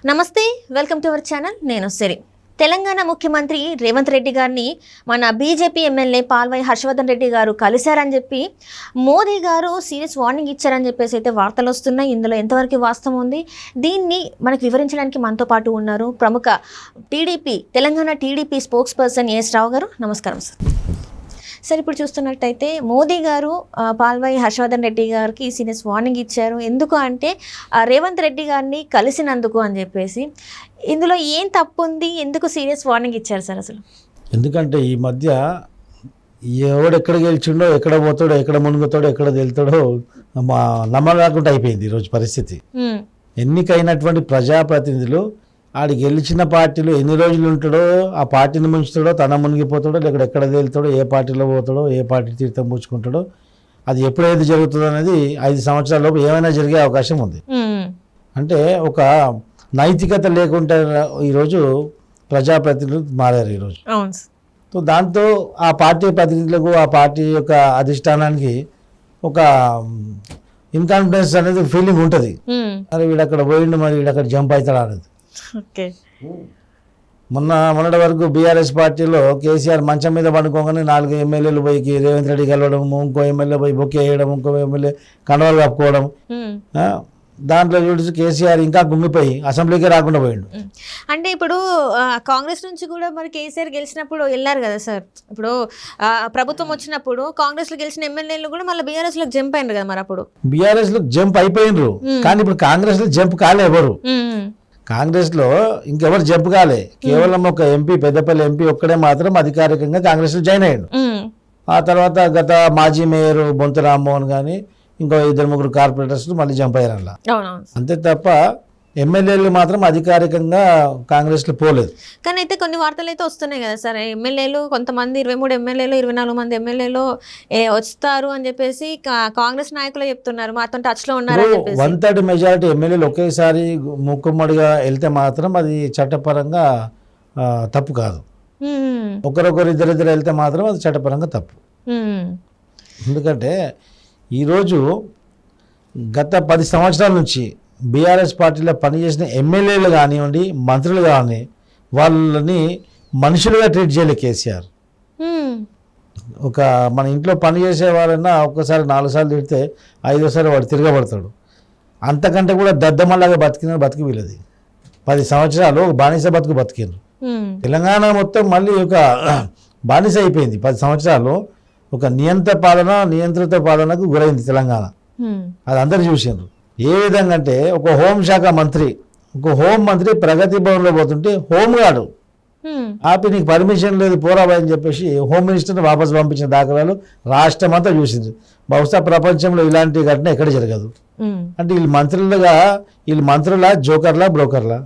నమస్తే, welcome to our channel. నేను సిరి. తెలంగాణ ముఖ్యమంత్రి రేవంత్ రెడ్డి గారిని మన బీజేపీ ఎమ్మెల్యే పాల్వాయి హర్షవర్ధన్ రెడ్డి గారు కలిశారని చెప్పి మోదీ గారు సీరియస్ వార్నింగ్ ఇచ్చారని చెప్పేసి అయితే వార్తలు వస్తున్నాయి. ఇందులో ఎంతవరకు వాస్తవం ఉంది, దీన్ని మనకు వివరించడానికి మనతో పాటు ఉన్నారు ప్రముఖ Telangana TDP spokesperson S Rao గారు. నమస్కారం సార్. సార్, ఇప్పుడు చూస్తున్నట్టయితే మోదీ గారు పాల్వాయి హర్షవర్ధన్ రెడ్డి గారికి సీరియస్ వార్నింగ్ ఇచ్చారు. ఎందుకు అంటే రేవంత్ రెడ్డి గారిని కలిసినందుకు అని చెప్పేసి. ఇందులో ఏం తప్పు ఉంది, ఎందుకు సీరియస్ వార్నింగ్ ఇచ్చారు సార్ అసలు? ఎందుకంటే ఈ మధ్య ఎవడు ఎక్కడ గెలిచిండో, ఎక్కడ పోతాడో, ఎక్కడ మునుగుతాడో, ఎక్కడ వెళ్తాడో నమ్మలేకుండా అయిపోయింది ఈరోజు పరిస్థితి. ఎన్నికైనటువంటి ప్రజాప్రతినిధులు ఆడి గెలిచిన పార్టీలో ఎన్ని రోజులు ఉంటాడో, ఆ పార్టీని ముంచుతాడో, తన మునిగిపోతాడో, లేకపోతే ఎక్కడ తేలుతాడో, ఏ పార్టీలో పోతాడో, ఏ పార్టీ తీర్థం పూచుకుంటాడో, అది ఎప్పుడైతే జరుగుతుందో అనేది 5 సంవత్సరాల లోపు ఏమైనా జరిగే అవకాశం ఉంది. అంటే ఒక నైతికత లేకుండా ఈరోజు ప్రజాప్రతినిధులు మారారు ఈరోజు. సో దాంతో ఆ పార్టీ ప్రతినిధులకు, ఆ పార్టీ యొక్క అధిష్టానానికి ఒక ఇన్కాన్ఫిడెన్స్ అనేది ఫీలింగ్ ఉంటుంది. మరి వీడు అక్కడ పోయిండు, మరి వీడు అక్కడ జంప్ అవుతాడు అనేది. మొన్నటి వరకు బీఆర్ఎస్ పార్టీలో కేసీఆర్ మంచం మీద పడుకోగానే 4 ఎమ్మెల్యేలు పోయి రేవంత్ రెడ్డి కలవడం, ఇంకో ఎమ్మెల్యే పోయి బొక్కే వేయడం, ఇంకో ఎమ్మెల్యే కండవాలు కప్పుకోవడం, దాంట్లో చూసి కేసీఆర్ ఇంకా గుమ్మిపోయి అసెంబ్లీకే రాకుండా పోయిండు. అంటే ఇప్పుడు కాంగ్రెస్ నుంచి కూడా మరి కేసీఆర్ గెలిచినప్పుడు వెళ్ళారు కదా సార్. ఇప్పుడు ప్రభుత్వం వచ్చినప్పుడు కాంగ్రెస్ లో గెలిచిన ఎమ్మెల్యేలు కూడా మళ్ళీ బీఆర్ఎస్ లో జంప్ అయినారు కదా. మరి అప్పుడు బీఆర్ఎస్ లో జంప్ అయిపోయినరు, కానీ ఇప్పుడు కాంగ్రెస్ లో జంప్ కాలే. ఎవరు కాంగ్రెస్ లో ఇంకెవరు జంప్ కాలే. కేవలం ఒక ఎంపీ, పెద్దపల్లి ఎంపీ ఒక్కడే మాత్రం అధికారికంగా కాంగ్రెస్ లో జాయిన్ అయ్యాడు. ఆ తర్వాత గత మాజీ మేయర్ బొంత రామ్మోహన్ గానీ, ఇంకో 2-3 కార్పొరేటర్స్ మళ్ళీ జంప్ అయ్యారు అలా. అంతే తప్ప ఎమ్మెల్యేలు మాత్రం అధికారికంగా కాంగ్రెస్ లో పోలేదు. కానీ అయితే కొన్ని వార్తలు అయితే వస్తున్నాయి కదా సార్, ఎమ్మెల్యేలు కొంతమంది 23 ఎమ్మెల్యేలు 24 మంది ఎమ్మెల్యేలు వస్తారు అని చెప్పేసి కాంగ్రెస్ నాయకులు చెప్తున్నారు. మాతో టచ్ లో ఉన్నారు. 1/3 మెజారిటీ ఎమ్మెల్యేలు ఒకేసారి మూకుమ్మడిగా వెళ్తే మాత్రం అది చట్టపరంగా తప్పు కాదు. ఒకరొకరు ఇద్దరు వెళ్తే మాత్రం అది చట్టపరంగా తప్పు. ఎందుకంటే ఈరోజు గత 10 సంవత్సరాల నుంచి బీఆర్ఎస్ పార్టీలో పనిచేసిన ఎమ్మెల్యేలు కానివ్వండి, మంత్రులు కానీ, వాళ్ళని మనుషులుగా ట్రీట్ చేయలే కేసీఆర్. ఒక మన ఇంట్లో పనిచేసే వాళ్ళన్నా ఒక్కసారి 4 సార్లు తిడితే 5వసారి వాడు తిరగబడతాడు. అంతకంటే కూడా దద్దమల్లాగా బతికి వీళ్ళది 10 సంవత్సరాలు బానిస బతికిండ్రు. తెలంగాణ మొత్తం మళ్ళీ ఒక బానిస అయిపోయింది. 10 సంవత్సరాలు ఒక నియంత్రిత పాలనకు గురైంది తెలంగాణ. అది అందరు చూసిండ్రు. ఏ విధంగా అంటే ఒక హోంశాఖ మంత్రి, ప్రగతి భవన్లో పోతుంటే హోంగార్డు ఆపి నీకు పర్మిషన్ లేదు పోరాబాయ్ అని చెప్పేసి హోమ్ మినిస్టర్ని వాపసు పంపించిన దాఖలాలు రాష్ట్రం అంతా చూసింది. బహుశా ప్రపంచంలో ఇలాంటి ఘటన ఎక్కడ జరగదు. అంటే వీళ్ళు మంత్రుల జోకర్లా, బ్రోకర్లా?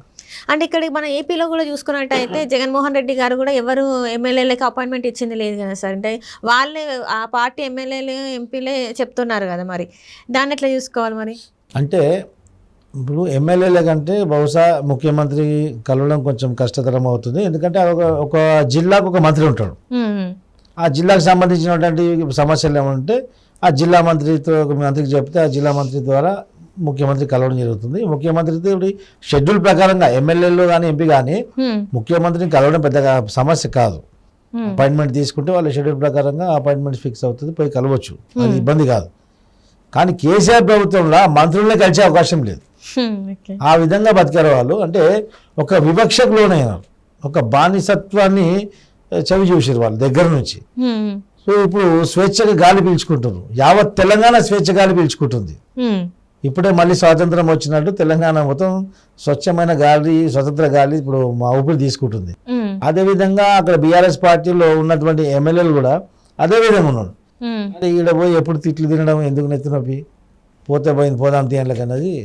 అంటే ఇక్కడ మన ఏపీలో కూడా చూసుకున్నట్టయితే జగన్మోహన్ రెడ్డి గారు కూడా ఎవరు ఎమ్మెల్యేలకు అపాయింట్మెంట్ ఇచ్చింది లేదు కదా సార్. అంటే వాళ్ళే ఆ పార్టీ ఎమ్మెల్యేలు, ఎంపీలే చెప్తున్నారు కదా. మరి దాన్ని ఎట్లా చూసుకోవాలి? మరి అంటే ఇప్పుడు ఎమ్మెల్యేల కంటే బహుశా ముఖ్యమంత్రి కలవడం కొంచెం కష్టతరం అవుతుంది. ఎందుకంటే ఒక జిల్లాకు ఒక మంత్రి ఉంటాడు. ఆ జిల్లాకు సంబంధించినటువంటి సమస్యలు ఏమంటే ఆ జిల్లా మంత్రికి చెప్తే ఆ జిల్లా మంత్రి ద్వారా ముఖ్యమంత్రి కలవడం జరుగుతుంది. ముఖ్యమంత్రితో షెడ్యూల్ ప్రకారంగా ఎమ్మెల్యేలు కానీ, ఎంపీ కానీ ముఖ్యమంత్రిని కలవడం పెద్దగా సమస్య కాదు. అపాయింట్మెంట్ తీసుకుంటే వాళ్ళ షెడ్యూల్ ప్రకారంగా అపాయింట్మెంట్ ఫిక్స్ అవుతుంది, పోయి కలవచ్చు, అది ఇబ్బంది కాదు. కానీ కేసీఆర్ ప్రభుత్వంలో మంత్రులనే కలిసే అవకాశం లేదు. ఆ విధంగా బతికారు వాళ్ళు. అంటే ఒక వివక్షకు లోనైనారు, ఒక బానిసత్వాన్ని చవి చూసారు వాళ్ళ దగ్గర నుంచి. సో ఇప్పుడు స్వేచ్ఛగా గాలి పీల్చుకుంటున్నారు. యావత్ తెలంగాణ స్వేచ్ఛ గాలి పీల్చుకుంటుంది. ఇప్పుడే మళ్ళీ స్వాతంత్రం వచ్చినట్టు తెలంగాణ మొత్తం స్వచ్ఛమైన గాలి, స్వతంత్ర గాలి ఇప్పుడు మా ఊపిరి తీసుకుంటుంది. అదేవిధంగా అక్కడ బీఆర్ఎస్ పార్టీలో ఉన్నటువంటి ఎమ్మెల్యేలు కూడా అదే విధంగా ఉన్నారు. అంటే ఈడ పోయి ఎప్పుడు తిట్లు తినడం, ఎందుకు నెత్తినొప్పి, పోతే పోయింది పోదాం తీయాలి అన్నది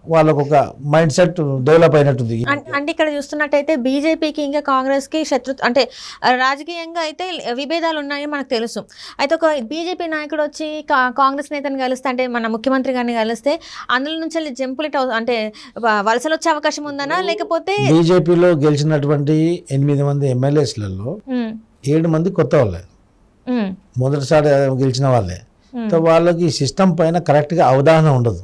వాళ్ళకు ఒక మైండ్ సెట్ డెవలప్ అయినట్టుంది. అంటే ఇక్కడ చూస్తున్నట్టయితే బీజేపీకి ఇంకా కాంగ్రెస్కి అంటే రాజకీయంగా అయితే విభేదాలు ఉన్నాయని మనకు తెలుసు. అయితే ఒక బీజేపీ నాయకుడు వచ్చి కాంగ్రెస్ నేతను కలిస్తే, అంటే మన ముఖ్యమంత్రి గారిని కలిస్తే అందులో నుంచి జంపులిట్ అంటే వలసలు వచ్చే అవకాశం ఉందనా, లేకపోతే బీజేపీలో గెలిచినటువంటి 8 మంది ఎమ్మెల్యేస్లలో 7 మంది కొత్త వాళ్ళే, మొదటిసారి గెలిచిన వాళ్ళే. వాళ్ళకి సిస్టమ్ పైన కరెక్ట్గా అవగాహన ఉండదు.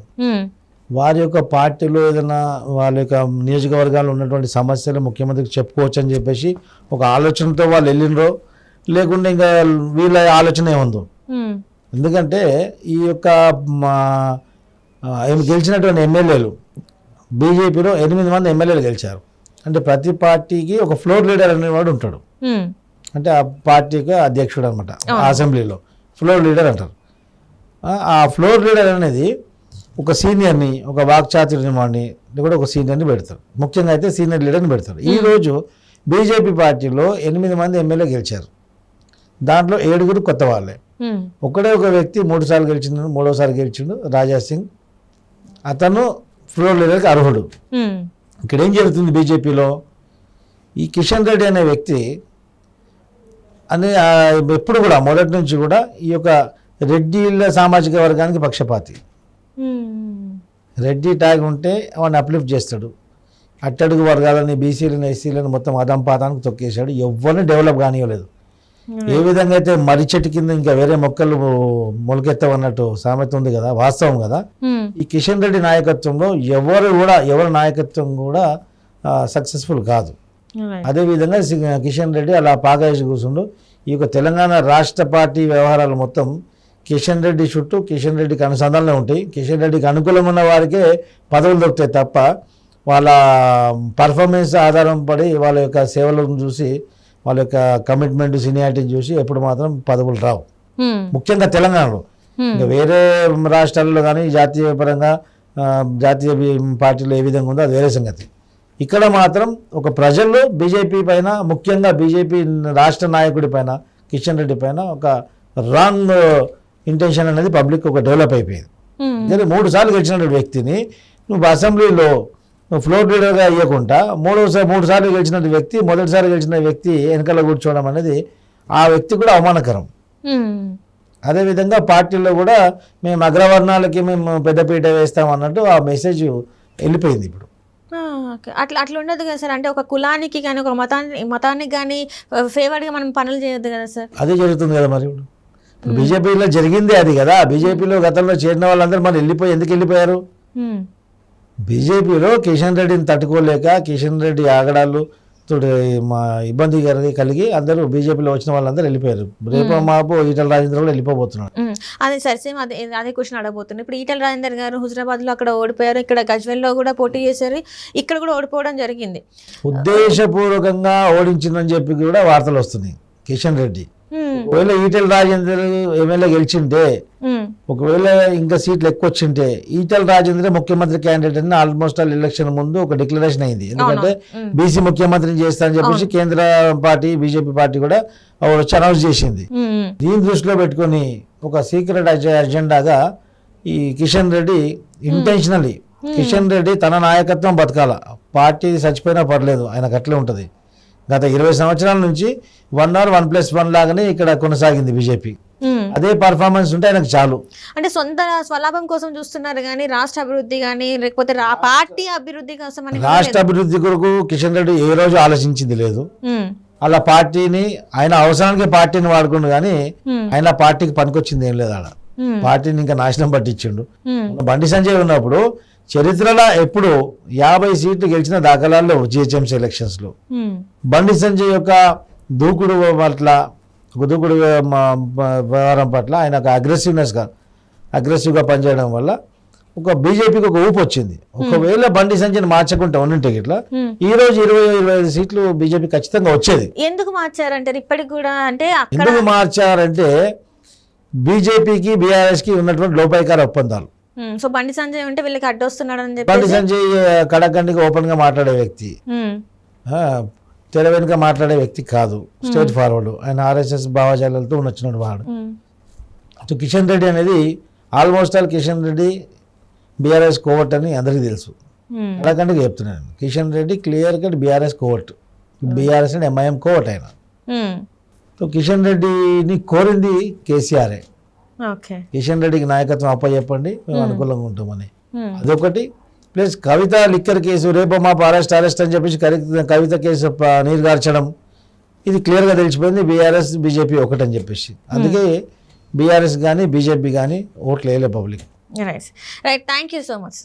వారి యొక్క పార్టీలో ఏదైనా వాళ్ళ యొక్క నియోజకవర్గాల్లో ఉన్నటువంటి సమస్యలు ముఖ్యమంత్రికి చెప్పుకోవచ్చు అని చెప్పేసి ఒక ఆలోచనతో వాళ్ళు వెళ్ళినరో లేకుంటే ఇంకా వీళ్ళ ఆలోచన ఏముందో. ఎందుకంటే ఈ యొక్క గెలిచినటువంటి ఎమ్మెల్యేలు బీజేపీలో 8 మంది ఎమ్మెల్యేలు గెలిచారు. అంటే ప్రతి పార్టీకి ఒక ఫ్లోర్ లీడర్ అనేవాడు ఉంటాడు. అంటే ఆ పార్టీకి అధ్యక్షుడు అనమాట. అసెంబ్లీలో ఫ్లోర్ లీడర్ అంటారు. ఆ ఫ్లోర్ లీడర్ అనేది ఒక సీనియర్ని, ఒక వాక్చాతుర్యమాన్ని కూడా ఒక సీనియర్ని పెడతారు. ముఖ్యంగా అయితే సీనియర్ లీడర్ని పెడతారు. ఈరోజు బీజేపీ పార్టీలో 8 మంది ఎమ్మెల్యే గెలిచారు. దాంట్లో 7 కొత్త వాళ్ళే. ఒకడే ఒక వ్యక్తి 3 సార్లు గెలిచిండు, 3వసారి గెలిచిండు, రాజా సింగ్. అతను ఫ్లోర్ లీడర్కి అర్హుడు. ఇక్కడ ఏం జరుగుతుంది బీజేపీలో, ఈ కిషన్ రెడ్డి అనే వ్యక్తి అని ఎప్పుడు కూడా మొదటి నుంచి కూడా ఈ యొక్క రెడ్డిల సామాజిక వర్గానికి పక్షపాతి. రెడ్డి ట్యాగ్ ఉంటే వాడిని అప్లిఫ్ట్ చేస్తాడు. అట్టడుగు వర్గాలని, బీసీలను, ఎస్సీలను మొత్తం అదంపాతానికి తొక్కేశాడు. ఎవరిని డెవలప్ కానివ్వలేదు. ఏ విధంగా అయితే మర్రి చెట్టు కింద ఇంకా వేరే మొక్కలు మొలకెత్తవన్నట్టు సామెత ఉంది కదా, వాస్తవం కదా. ఈ కిషన్ రెడ్డి నాయకత్వంలో ఎవరి నాయకత్వం కూడా సక్సెస్ఫుల్ కాదు. అదేవిధంగా కిషన్ రెడ్డి అలా పాగాయేసి కూర్చుండు. ఈ యొక్క తెలంగాణ రాష్ట్ర పార్టీ వ్యవహారాలు మొత్తం కిషన్ రెడ్డి చుట్టూ, కిషన్ రెడ్డికి అనుసంధానంలో ఉంటాయి. కిషన్ రెడ్డికి అనుకూలంగా ఉన్న వారికే పదవులు దొరుకుతాయి తప్ప వాళ్ళ పర్ఫార్మెన్స్ ఆధారం పడి వాళ్ళ యొక్క సేవలను చూసి, వాళ్ళ యొక్క కమిట్మెంట్, సీనియారిటీని చూసి ఎప్పుడు మాత్రం పదవులు రావు. ముఖ్యంగా తెలంగాణలో. ఇంకా వేరే రాష్ట్రాల్లో కానీ జాతీయ పరంగా జాతీయ పార్టీలో ఏ విధంగా ఉందో అది వేరే సంగతి. ఇక్కడ మాత్రం ఒక ప్రజల్లో బీజేపీ పైన, ముఖ్యంగా బీజేపీ రాష్ట్ర నాయకుడి పైన, కిషన్ రెడ్డి పైన ఒక రాంగ్ ఇంటెన్షన్ అనేది పబ్లిక్ ఒక డెవలప్ అయిపోయింది. కానీ 3 సార్లు గెలిచిన వ్యక్తిని నువ్వు అసెంబ్లీలో ఫ్లోర్ లీడర్గా అయ్యకుండా 3 సార్లు గెలిచిన వ్యక్తి, మొదటిసారి గెలిచిన వ్యక్తి వెనకాల కూర్చోవడం అనేది ఆ వ్యక్తి కూడా అవమానకరం. అదేవిధంగా పార్టీలో కూడా మేము అగ్రవర్ణాలకి మేము పెద్దపీట వేస్తాం అన్నట్టు ఆ మెసేజ్ వెళ్ళిపోయింది ఇప్పుడు. అట్లా ఉండదు కదా సార్. అంటే ఒక కులానికి కానీ, ఒక మతానికి కానీ ఫేవర్డ్గా మనం పనులు చేయొద్దు కదా సార్. అదే జరుగుతుంది కదా మరి ఇప్పుడు. బీజేపీలో జరిగింది అది కదా. బీజేపీలో గతంలో చేరిన వాళ్ళందరూ మరి ఎందుకు వెళ్ళిపోయారు? బీజేపీలో కిషన్ రెడ్డిని తట్టుకోలేక, కిషన్ రెడ్డి ఆగడాలు తోటి మా ఇబ్బంది కలిగి అందరూ బీజేపీలో వచ్చిన వాళ్ళందరూ వెళ్ళిపోయారు. రేపు మాపు ఈటల రాజేందర్ కూడా వెళ్ళిపోతున్నాడు. అదే సార్, సేమ్ అదే క్వశ్చన్ అడగబోతుంది. ఇప్పుడు ఈటల రాజేందర్ గారు హుజరాబాద్లో అక్కడ ఓడిపోయారు, ఇక్కడ గజ్వేల్లో కూడా పోటీ చేశారు, ఇక్కడ కూడా ఓడిపోవడం జరిగింది. ఉద్దేశపూర్వకంగా ఓడించిందని చెప్పి కూడా వార్తలు వస్తున్నాయి. కిషన్ రెడ్డి ఒకవేళ ఈటల రాజేందర్ ఎమ్మెల్యే గెలిచింటే, ఒకవేళ ఇంకా సీట్లు ఎక్కువ వచ్చింటే ఈటల రాజేందర్ ముఖ్యమంత్రి క్యాండిడేట్ అని ఆల్మోస్ట్ ఆల్ ఎలక్షన్ ముందు ఒక డిక్లరేషన్ అయింది. ఎందుకంటే బీసీ ముఖ్యమంత్రిని చేస్తానని చెప్పేసి కేంద్ర పార్టీ, బీజేపీ పార్టీ కూడా అనౌన్స్ చేసింది. దీన్ని దృష్టిలో పెట్టుకుని ఒక సీక్రెట్ అజెండాగా ఈ కిషన్ రెడ్డి ఇంటెన్షనల్లీ, కిషన్ రెడ్డి తన నాయకత్వం బతకాల, పార్టీ చచ్చిపోయినా పర్లేదు, ఆయనకు అట్లే ఉంటుంది. గత 20 సంవత్సరాల నుంచి 1 or 1+1 లాగానే ఇక్కడ కొనసాగింది బీజేపీ. అదే పర్ఫార్మెన్స్ ఉంటే ఆయనకు చాలు. అంటే సొంత స్వలాభం కోసం చూస్తున్నారు కానీ రాష్ట్ర అభివృద్ధి కానీ లేకపోతే పార్టీ అభివృద్ధి కోసం, రాష్ట్ర అభివృద్ధి కొరకు కిషన్ రెడ్డి ఏ రోజు ఆలోచించింది లేదు. అలా పార్టీని ఆయన అవసరానికి పార్టీని వాడుకుండు కానీ ఆయన పార్టీకి పనికొచ్చింది ఏం లేదు. ఆడ పార్టీని ఇంకా నాశనం పట్టించిండు. బండి సంజయ్ ఉన్నప్పుడు చరిత్రలో ఎప్పుడు 50 సీట్లు గెలిచిన దాఖలాల్లో జిహెచ్ఎంసీ ఎలక్షన్స్ లో బండి సంజయ్ యొక్క దూకుడు పట్ల, దూకుడు వ్యవహారం పట్ల ఆయన ఒక అగ్రెసివ్గా పనిచేయడం వల్ల ఒక బీజేపీకి ఒక ఊపు వచ్చింది. ఒకవేళ బండి సంజయ్ని మార్చకుండా ఉండింటే ఇట్లా ఈ రోజు 20-25 సీట్లు బీజేపీ ఖచ్చితంగా వచ్చేది. ఎందుకు మార్చారంటారు ఇప్పటికి కూడా? అంటే ఎందుకు మార్చారంటే బీజేపీకి, బీఆర్ఎస్ కి ఉన్నటువంటి లోపాయికార ఒప్పందాలు. సో బండి సంజయ్ ఉంటే వీళ్ళకి అడ్డొస్తున్నాడు అని చెప్పి బండి సంజయ్ కడగండిగా ఓపెన్ గా మాట్లాడే వ్యక్తి, తెర వెనుక మాట్లాడే వ్యక్తి కాదు. Straightforward. ఆయన ఆర్ఎస్ఎస్ భావజాలతో ఉన్నచ్చినట్టు వాడు. సో కిషన్ రెడ్డి అనేది almost all Kishan Reddy BRS covert అని అందరికీ తెలుసు. కడగండిగా చెప్తున్నాను, Kishan Reddy clear cut BRS covert, BRS and MIM covert ఆయన. సో కిషన్ రెడ్డిని కోరింది కేసీఆర్ఏ. కిషన్ రెడ్డికి నాయకత్వం అప్పచెప్పండి, మేము అనుకూలంగా ఉంటామని. అదొకటి. ప్లస్ కవిత లిక్కర్ కేసు, రేపు మా అరెస్ట్ అని చెప్పేసి కవిత కేసు నీరుగార్చడం, ఇది క్లియర్గా తెలిసిపోయింది బీఆర్ఎస్ బీజేపీ ఒకటని చెప్పేసి. అందుకే బీఆర్ఎస్ కానీ బీజేపీ కానీ ఓట్లు వేయలే public. Right, thank you so much.